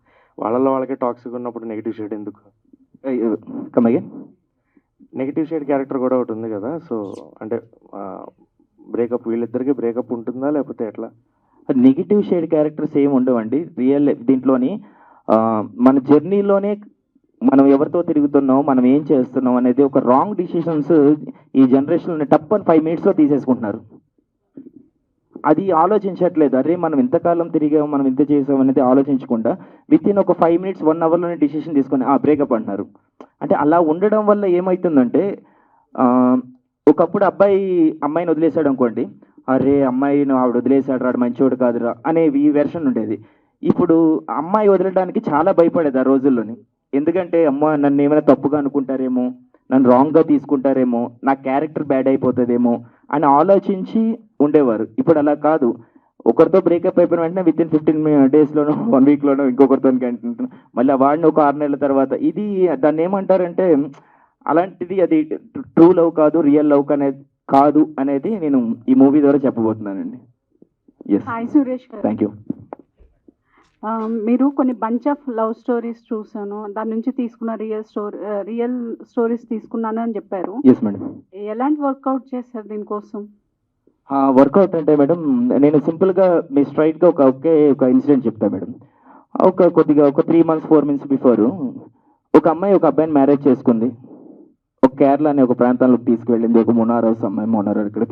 వాళ్ళకే టాక్సిక్ ఉన్నప్పుడు నెగిటివ్ షేడ్ ఎందుకు? కమయ్య నెగిటివ్ షేడ్ క్యారెక్టర్ కూడా ఒకటి ఉంది కదా. సో అంటే బ్రేకప్, వీళ్ళిద్దరికి బ్రేకప్ ఉంటుందా లేకపోతే ఎట్లా? నెగిటివ్ షేడ్ క్యారెక్టర్స్ ఏమి ఉండవండి రియల్ దీంట్లోని. మన జర్నీలోనే మనం ఎవరితో తిరుగుతున్నాం, మనం ఏం చేస్తున్నాం అనేది ఒక రాంగ్ డిసిషన్స్ ఈ జనరేషన్లో టప్ అని 5 minutesలో తీసేసుకుంటున్నారు. అది ఆలోచించట్లేదు, అరే మనం ఇంతకాలం తిరిగాము, మనం ఇంత చేసాం అనేది ఆలోచించకుండా వితిన్ ఒక 5 minutes 1 hourలోనే డిసిషన్ తీసుకొని బ్రేకప్ అంటున్నారు. అంటే అలా ఉండడం వల్ల ఏమవుతుందంటే, ఒకప్పుడు అమ్మాయిని వదిలేశాడు అనుకోండి, అరే అమ్మాయిని ఆవిడ వదిలేశాడు, రాడు మంచివాడు కాదురా అనే ఈ వెర్షన్ ఉండేది. ఇప్పుడు అమ్మాయి వదలడానికి చాలా భయపడేది ఆ రోజుల్లోని. ఎందుకంటే అమ్మ నన్ను ఏమైనా తప్పుగా అనుకుంటారేమో, నన్ను రాంగ్గా తీసుకుంటారేమో, నా క్యారెక్టర్ బ్యాడ్ అయిపోతుందేమో అని ఆలోచించి ఉండేవారు. ఇప్పుడు అలా కాదు. ఒకరితో బ్రేకప్ అయిపోయిన వెంటనే విత్ ఇన్ 15 డేస్లోనో 1 వీక్లోనో ఇంకొకరితో కంటున్నాను, మళ్ళీ వాడిని ఒక 6 నెలల తర్వాత. ఇది దాన్ని ఏమంటారంటే అలాంటిది అది ట్రూ లవ్ కాదు, రియల్ లవ్ కాదు అనేది నేను ఈ మూవీ ద్వారా చెప్పబోతున్నానండి. ఎస్, హాయ్ సురేష్ గారు. Thank you. మీరు కొన్ని బంచ్ ఆఫ్ లవ్ స్టోరీస్ చూసాను, దాని నుంచి తీసుకున్న రియల్ స్టోరీస్ తీసుకున్నాను అని చెప్పారు. Yes madam. ఎలాంటి వర్కౌట్ చేశారు దీనికోసం? వర్కౌట్ అంటే మేడం, నేను సింపుల్గా మీ స్ట్రైట్గా ఒక ఇన్సిడెంట్ చెప్తాను మేడం. ఒక 3 months 4 months బిఫోర్ ఒక అమ్మాయి ఒక అబ్బాయిని మ్యారేజ్ చేసుకుంది. ఒక కేరళ అనే ఒక ప్రాంతంలోకి తీసుకువెళ్ళింది. ఒక మునార్ అమ్మాయి, మునార్ ఇక్కడ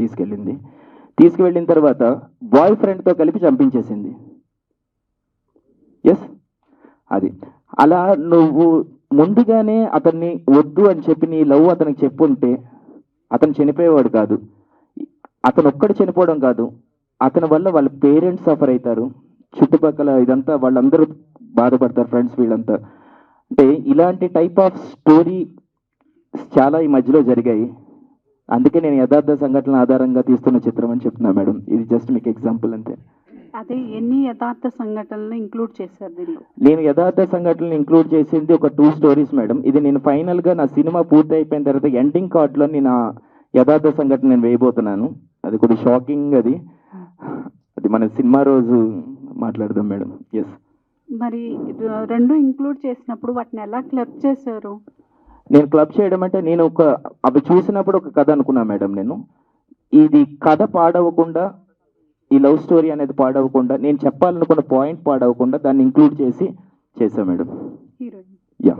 తీసుకువెళ్ళిన తర్వాత బాయ్ ఫ్రెండ్తో కలిపి చంపించేసింది. ఎస్, అది అలా నువ్వు ముందుగానే అతన్ని వద్దు అని చెప్పి నీ లవ్ అతనికి చెప్పుంటే అతను చనిపోయేవాడు కాదు. అతను ఒక్కడు చనిపోవడం కాదు, అతని వల్ల వాళ్ళ పేరెంట్స్ సఫర్ అవుతారు, చుట్టుపక్కల ఇదంతా వాళ్ళందరూ బాధపడతారు, ఫ్రెండ్స్ వీళ్ళంతా. అంటే ఇలాంటి టైప్ ఆఫ్ స్టోరీ చాలా ఈ మధ్యలో జరిగాయి. అందుకే నేను యథార్థ సంఘటనల ఆధారంగా తీస్తున్న చిత్రం అని చెప్తున్నా మేడం. ఇది జస్ట్ మీకు ఎగ్జాంపుల్ అంతే. అదే ఎన్ని యథార్థ సంఘటనలు ఇంక్లూడ్ చేశారు దీనిలో? నేను యథార్థ సంఘటనలు ఇంక్లూడ్ చేసింది ఒక 2 stories మేడం. ఇది నేను ఫైనల్గా నా సినిమా పూర్తి అయిపోయిన తర్వాత ఎండింగ్ కార్డ్లో నేను యథార్థ సంఘటన నేను వేయబోతున్నాను. అది కూడా షాకింగ్. అది మన సినిమా రోజు మాట్లాడదాం మేడం. ఎస్. మరి 2 ఇంక్లూడ్ చేసినప్పుడు వాటిని ఎలా క్లబ్ చేశారు? నేను క్లబ్ చేయడం అంటే నేను అవి చూసినప్పుడు ఒక కథ అనుకున్నా మేడం. నేను ఇది కథ పాడవకుండా, ఈ లవ్ స్టోరీ అనేది పాడవకుండా, నేను చెప్పాలనుకున్న పాయింట్ పాడవకుండా దాన్ని ఇంక్లూడ్ చేసా మేడం. యా.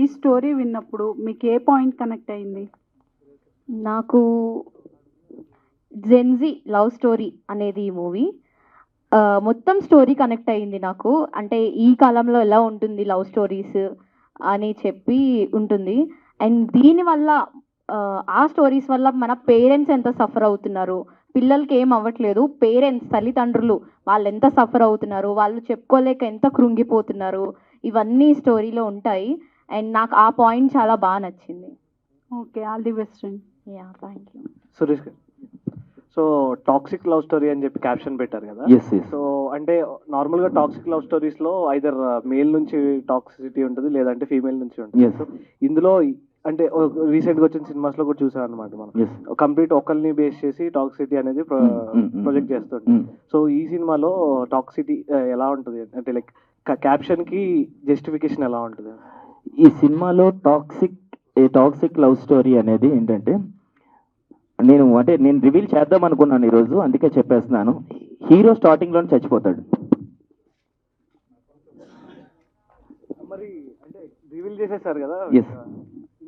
ఈ స్టోరీ విన్నప్పుడు మీకు ఏ పాయింట్ కనెక్ట్ అయింది? నాకు జెన్జీ లవ్ స్టోరీ అనేది ఈ మూవీ మొత్తం స్టోరీ కనెక్ట్ అయ్యింది నాకు. అంటే ఈ కాలంలో ఎలా ఉంటుంది లవ్ స్టోరీస్ అని చెప్పి ఉంటుంది. అండ్ దీనివల్ల ఆ స్టోరీస్ వల్ల మన పేరెంట్స్ ఎంత సఫర్ అవుతున్నారు, పిల్లలకి ఏం అవ్వట్లేదు, పేరెంట్స్ తల్లిదండ్రులు వాళ్ళు ఎంత సఫర్ అవుతున్నారు, వాళ్ళు చెప్పుకోలేక ఎంత కృంగిపోతున్నారు, ఇవన్నీ స్టోరీలో ఉంటాయి. అండ్ నాకు ఆ పాయింట్ చాలా బాగా నచ్చింది. ఓకే, ఆల్ ది బెస్ట్ అండి. Yeah, thank you. Suresh garu, so toxic love story అని చెప్పి క్యాప్షన్ పెట్టారు కదా. సో అంటే నార్మల్గా టాక్సిక్ లవ్ స్టోరీస్లో ఐదర్ మేల్ నుంచి టాక్సిసిటీ ఉంటుంది, లేదంటే ఫీమేల్ నుంచి ఉంటుంది. సో ఇందులో అంటే రీసెంట్గా వచ్చిన సినిమాస్లో కూడా చూసాం అనమాట. మనం కంప్లీట్ ఒకరిని బేస్ చేసి టాక్సిటీ అనేది ప్రొజెక్ట్ చేస్తుంటాం. సో ఈ సినిమాలో టాక్సిటీ ఎలా ఉంటుంది అంటే లైక్ క్యాప్షన్కి జస్టిఫికేషన్ ఎలా ఉంటుంది? ఈ సినిమాలో టాక్సిక్ లవ్ స్టోరీ అనేది ఏంటంటే, నేను రివీల్ చేద్దాం అనుకున్నాను ఈరోజు, అందుకే చెప్పేస్తున్నాను. హీరో స్టార్టింగ్లోనే చచ్చిపోతాడు. మరి అంటే రివీల్ చేసేసారు కదా,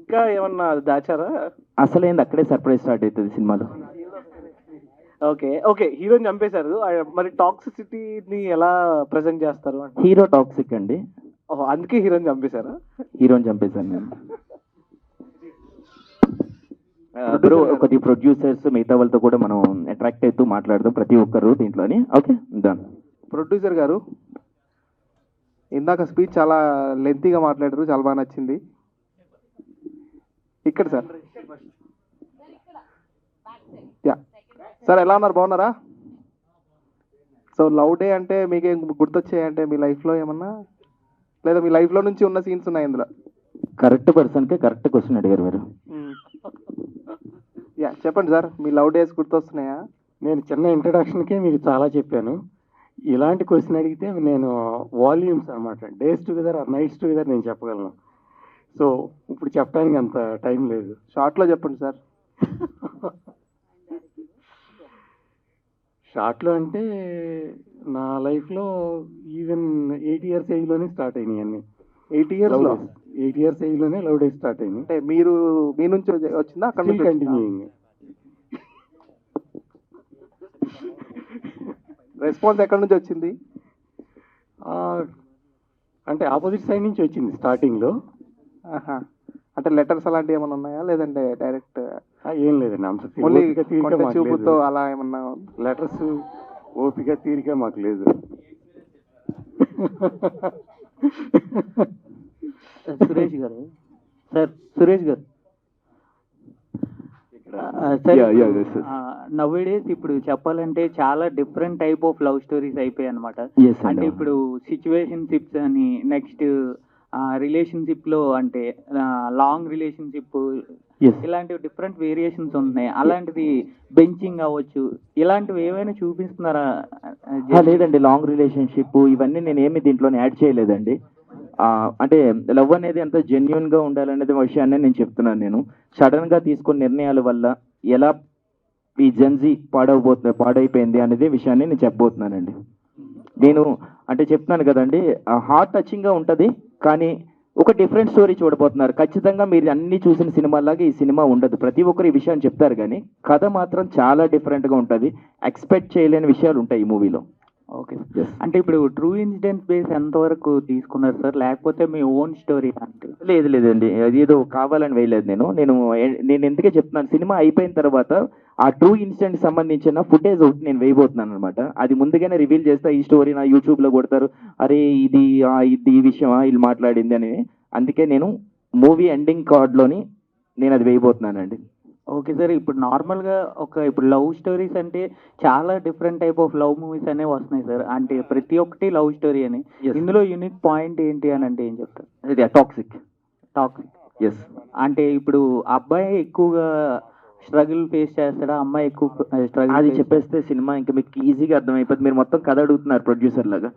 ఇంకా ఏమన్నా దాచారా? అసలేంది అక్కడే సర్ప్రైజ్ స్టార్ట్ అవుతుంది సినిమాలో. ఓకే, హీరోని చంపేశారు, మరి టాక్సిసిటీని ఎలా ప్రెజెంట్ చేస్తారు? హీరో టాక్సిక్ అండి. అందుకే హీరోని చంపేశారా? హీరోని చంపేశాను నేను. కొద్ది ప్రొడ్యూసర్స్ మిగతా వాళ్ళతో కూడా మనం అట్రాక్ట్ అవుతూ మాట్లాడదాం ప్రతి ఒక్కరు దీంట్లోని. Okay, done. ప్రొడ్యూసర్ గారు, ఇందాక స్పీచ్ చాలా లెంతీగా మాట్లాడారు, చాలా బాగా నచ్చింది. ఇక్కడ సార్, యా సార్, ఎలా ఉన్నారు? బాగున్నారా? సో లవ్ డే అంటే మీకేం గుర్తొచ్చాయంటే మీ లైఫ్లో ఏమన్నా, లేదా మీ లైఫ్లో నుంచి ఉన్న సీన్స్ ఉన్నాయి ఇందులో? కరెక్ట్ పర్సన్కే కరెక్ట్ క్వశ్చన్ అడిగారు మీరు. యా, చెప్పండి సార్, మీ లవ్ డేస్ గుర్తొస్తున్నాయా? నేను చిన్న ఇంట్రడక్షన్కే మీకు చాలా చెప్పాను. ఇలాంటి క్వశ్చన్ అడిగితే నేను వాల్యూమ్స్ అనమాట, days together or nights together నేను చెప్పగలను. సో ఇప్పుడు చెప్పడానికి అంత టైం లేదు. షార్ట్లో చెప్పండి సార్. షార్ట్లో అంటే నా లైఫ్లో ఈవెన్ 8 years ఏజ్లోనే స్టార్ట్ అయినాయి అన్నీ. 8 years ఏజ్లోనే లవ్ డేస్ స్టార్ట్ అయినాయి. అంటే మీరు మీ నుంచి వచ్చిందా? అక్కడ నుంచి కంటిన్యూయింగ్. రెస్పాన్స్ ఎక్కడి నుంచి వచ్చింది? అంటే ఆపోజిట్ సైడ్ నుంచి వచ్చింది స్టార్టింగ్లో. అంటే లెటర్స్ అలాంటివి ఏమైనా ఉన్నాయా, లేదంటే డైరెక్ట్? ఏం లేదండి, అంత చూపుతో అలా ఏమన్నా? లెటర్స్ ఓపిక తీరిక మాకు లేదు. సురేష్ గారు సురేష్ గారు నవ్వేడేస్ ఇప్పుడు చెప్పాలంటే చాలా different type of love stories అయిపోయాయి అనమాట. అంటే ఇప్పుడు సిచ్యువేషన్షిప్స్ అని, నెక్స్ట్ రిలేషన్షిప్ లో అంటే లాంగ్ రిలేషన్షిప్, ఇలాంటివి డిఫరెంట్ వేరియేషన్స్ ఉన్నాయి. అలాంటిది బెంచింగ్ అవ్వచ్చు, ఇలాంటివి ఏమైనా చూపిస్తున్నారా? లేదండి, లాంగ్ రిలేషన్షిప్ ఇవన్నీ నేను ఏమి దీంట్లో యాడ్ చేయలేదండి. అంటే లవ్ అనేది ఎంత జెన్యున్ గా ఉండాలనేది విషయాన్ని నేను చెప్తున్నాను. నేను సడన్ గా తీసుకున్న నిర్ణయాల వల్ల ఎలా ఈ జెన్జీ పాడైపోయింది అనేది విషయాన్ని నేను చెప్పబోతున్నానండి. నేను అంటే చెప్తున్నాను కదండి, హార్ట్ టచింగ్ గా ఉంటది, కానీ ఒక డిఫరెంట్ స్టోరీ చూడబోతున్నారు. ఖచ్చితంగా మీరు అన్ని చూసిన సినిమాలాగా ఈ సినిమా ఉండదు. ప్రతి ఒక్కరు ఈ విషయాన్ని చెప్తారు, కానీ కథ మాత్రం చాలా డిఫరెంట్ గా ఉంటది. ఎక్స్పెక్ట్ చేయలేని విషయాలు ఉంటాయి ఈ మూవీలో. ఓకే, అంటే ఇప్పుడు ట్రూ ఇన్సిడెంట్స్ బేస్ ఎంతవరకు తీసుకున్నారు సార్, లేకపోతే మీ ఓన్ స్టోరీ అంటే? లేదండి, అది ఏదో కావాలని వేయలేదు. నేను ఎందుకే చెప్తున్నాను, సినిమా అయిపోయిన తర్వాత ఆ ట్రూ ఇన్సిడెంట్ సంబంధించిన ఫుటేజ్ ఒకటి నేను వేయబోతున్నాను అనమాట. అది ముందుగానే రివీల్ చేస్తా. ఈ స్టోరీ నా యూట్యూబ్ లో కొడతారు, అరే ఇది ఈ విషయం వీళ్ళు మాట్లాడింది అని. అందుకే నేను మూవీ ఎండింగ్ కార్డ్లోని నేను అది వేయబోతున్నానండి. ఓకే సార్, ఇప్పుడు నార్మల్గా ఇప్పుడు లవ్ స్టోరీస్ అంటే చాలా different type of love movies అనేవి వస్తున్నాయి సార్. అంటే ప్రతి ఒక్కటి లవ్ స్టోరీ అని. ఇందులో యూనిక్ పాయింట్ ఏంటి అని అంటే ఏం చెప్తారు? టాక్సిక్. ఎస్, అంటే ఇప్పుడు అబ్బాయి ఎక్కువగా స్ట్రగుల్ ఫేస్ చేస్తాడా, అమ్మాయి ఎక్కువ స్ట్రగుల్? అది చెప్పేస్తే సినిమా ఇంకా మీకు ఈజీగా అర్థమైపోతుంది. మీరు మొత్తం కథ అడుగుతున్నారు ప్రొడ్యూసర్ లాగా.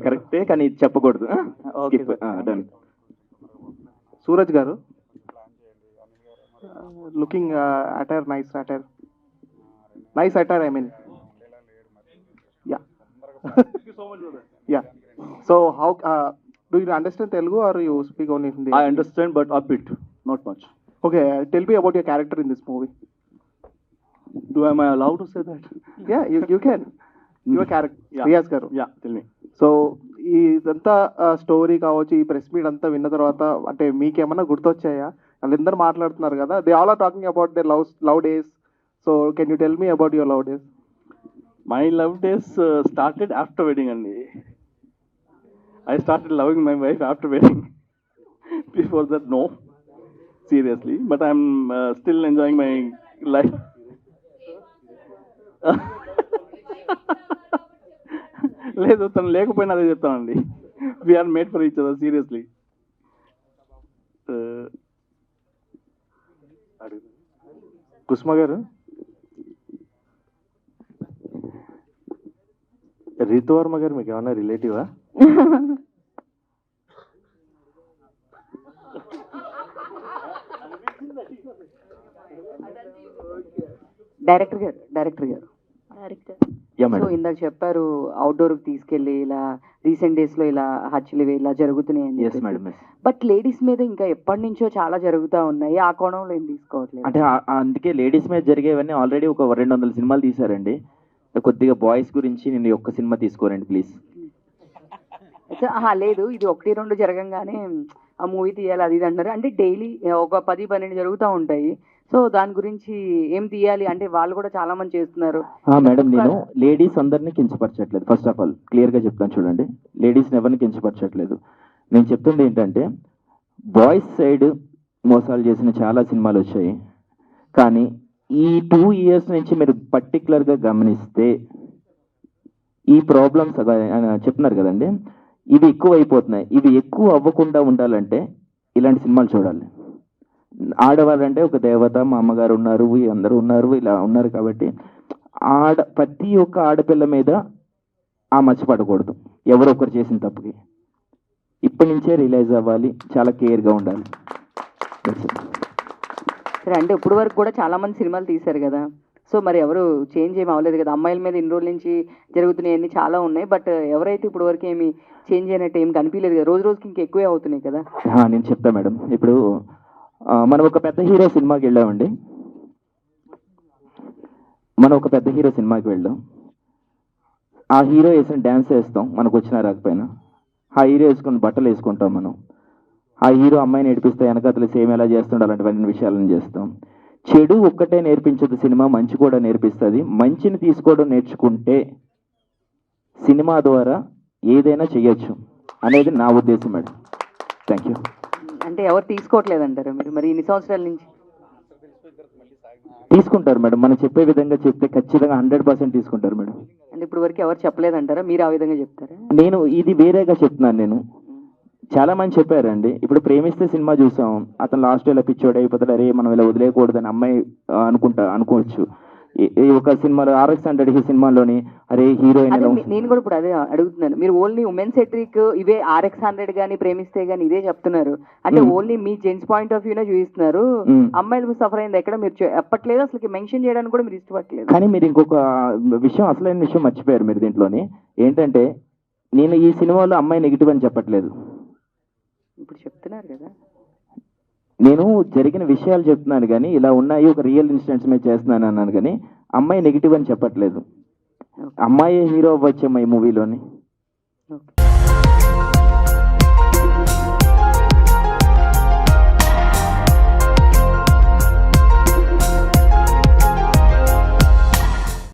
కరెక్టే, కానీ ఇది చెప్పకూడదు. సూరజ్ గారు, looking attire, nice attire, I mean, yeah. Thank you so much, brother. Yeah, so how do you understand Telugu or you speak only Hindi? I understand, but a bit, not much. Okay, tell me about your character in this movie. Am I allowed to say that? Yeah, you can. Your character, yeah. Riyaz garu. Yeah, tell me. So ఇదంతా story కావచ్చు, ఈ press meet అంతా విన్న తర్వాత అంటే మీకేమన్నా గుర్తొచ్చాయా? వాళ్ళందరూ మాట్లాడుతున్నారు కదా, they all are talking about their love days. So can you tell me about your love days? My love days started after wedding only. I started loving my wife after wedding. Before that, no. Seriously. But I'm still enjoying my life. లేదు, తను లేకపోయినా అదే చెప్తానండి. We are made for each other, seriously. కుసుమ గారు, రీతువర్మ గారు మీకు ఏమన్నా రిలేటివా? Director గారు సో ఇందాక చెప్పారు అవుట్డోర్ తీసుకెళ్లి ఇలా రీసెంట్ డేస్ లో ఇలా హత్యలు ఇలా జరుగుతున్నాయి. బట్ లేడీస్ మీద ఇంకా ఎప్పటి నుంచో చాలా జరుగుతూ ఉన్నాయి, ఆ కోణంలో ఏం తీసుకోవట్లేదు అంటే అందుకే లేడీస్ మీద జరిగేవన్నీ ఆల్రెడీ ఒక 200 సినిమాలు తీశారండి. కొద్దిగా బాయ్స్ గురించి నేను ఒక్క సినిమా తీసుకోరండి ప్లీజ్. లేదు, ఇది 1-2 జరగంగానే ఆ మూవీ తీయాలి అది ఇది అంటారు. అంటే డైలీ ఒక 10-12 జరుగుతూ ఉంటాయి. సో దాని గురించి ఏం తీయాలి అంటే వాళ్ళు కూడా చాలా మంది చేస్తున్నారు. మేడం, నేను లేడీస్ అందరినీ కించపరచట్లేదు. ఫస్ట్ ఆఫ్ ఆల్ క్లియర్గా చెప్తాను చూడండి, లేడీస్ని ఎవరిని కించపరచట్లేదు. నేను చెప్తుంది ఏంటంటే బాయ్స్ సైడ్ మోసాలు చేసిన చాలా సినిమాలు వచ్చాయి, కానీ ఈ 2 years నుంచి మీరు పర్టికులర్గా గమనిస్తే ఈ ప్రాబ్లమ్స్ చెప్తున్నారు కదండి, ఇవి ఎక్కువ అయిపోతున్నాయి. ఇవి ఎక్కువ అవ్వకుండా ఉండాలంటే ఇలాంటి సినిమాలు చూడాలి. ఆడవాళ్ళంటే ఒక దేవత, మా అమ్మగారు ఉన్నారు, అందరూ ఉన్నారు, ఇలా ఉన్నారు. కాబట్టి ప్రతి ఒక్క ఆడపిల్ల మీద ఆ మర్చిపడకూడదు, ఎవరో ఒకరు చేసిన తప్పుకి. ఇప్పటి నుంచే రియలైజ్ అవ్వాలి, చాలా కేర్గా ఉండాలి. సరే, అంటే ఇప్పుడు వరకు కూడా చాలా మంది సినిమాలు తీశారు కదా, సో మరి ఎవరు చేంజ్ ఏమి అవ్వలేదు కదా. అమ్మాయిల మీద ఇన్ని రోజుల నుంచి జరుగుతున్నాయన్నీ చాలా ఉన్నాయి, బట్ ఎవరైతే ఇప్పుడు వరకు ఏమి చేంజ్ అయినట్టు ఏం కనిపించలేదు కదా, రోజు రోజుకి ఇంకా ఎక్కువే అవుతున్నాయి కదా. నేను చెప్తా మేడం, ఇప్పుడు మనం ఒక పెద్ద హీరో సినిమాకి వెళ్ళామండి. ఆ హీరో వేసిన డ్యాన్స్ వేస్తాం, మనకు వచ్చినా రాకపోయినా. ఆ హీరో వేసుకుని బట్టలు వేసుకుంటాం మనం. ఆ హీరో అమ్మాయిని ఏడిపిస్తే వెనకతలు సేమ్ ఎలా చేస్తుండే అలాంటివన్నీ విషయాలను చేస్తాం. చెడు ఒక్కటే నేర్పించదు సినిమా, మంచి కూడా నేర్పిస్తుంది. మంచిని తీసుకోవడం నేర్చుకుంటే సినిమా ద్వారా ఏదైనా చేయొచ్చు అనేది నా ఉద్దేశం మేడం. Thank you. అంటే ఎవరు తీసుకోవట్లేదంటారా మీరు మరి ఇన్ని సంవత్సరాల నుంచి? తీసుకుంటారు మేడం, మనం చెప్పే విధంగా చెప్తే ఖచ్చితంగా 100% తీసుకుంటారు మేడం. అంటే ఇప్పుడు వరకు ఎవరు చెప్పలేదంటారా, మీరు ఆ విధంగా చెప్తారా? నేను ఇది వేరేగా చెప్తున్నాను. నేను చాలా మంది చెప్పారండి. ఇప్పుడు ప్రేమిస్తే సినిమా చూసాం, అతను లాస్ట్ ఇలా పిచ్చోడు అయిపోతాడు, అరే మనం ఇలా వదిలేయకూడదని అమ్మాయి అనుకోవచ్చు. ఈ ఒక సినిమాలో RX-100 ఈ సినిమాలోని అరే హీరోయిన్ అదే నేను కూడా ఇప్పుడు అదే అడుగుతున్నాను. మీరు ఓన్లీ ఉమెన్ సెట్రిక్ ఇవే RX-100 కానీ ప్రేమిస్తే కానీ ఇదే చెప్తున్నారు. అంటే ఓన్లీ మీ జెంట్స్ పాయింట్ ఆఫ్ వ్యూనే చూపిస్తున్నారు. అమ్మాయిలు సఫర్ అయింది ఎక్కడ మీరు చెప్పట్లేదు, అసలు మెన్షన్ చేయడానికి కూడా మీరు ఇష్టపడలేదు. కానీ మీరు ఇంకొక విషయం, అసలైన విషయం మర్చిపోయారు మీరు దీంట్లోని. ఏంటంటే నేను ఈ సినిమాలో అమ్మాయి నెగిటివ్ అని చెప్పట్లేదు. ఇప్పుడు చెప్తున్నారు కదా, నేను జరిగిన విషయాలు చెప్తున్నాను కానీ ఇలా ఉన్నాయి ఒక రియల్ ఇన్సిడెంట్స్ మీద చేస్తున్నాను అన్నాను కానీ అమ్మాయి నెగిటివ్ అని చెప్పట్లేదు. అమ్మాయి హీరో అవ్వచ్చమ్మా ఈ మూవీలోని.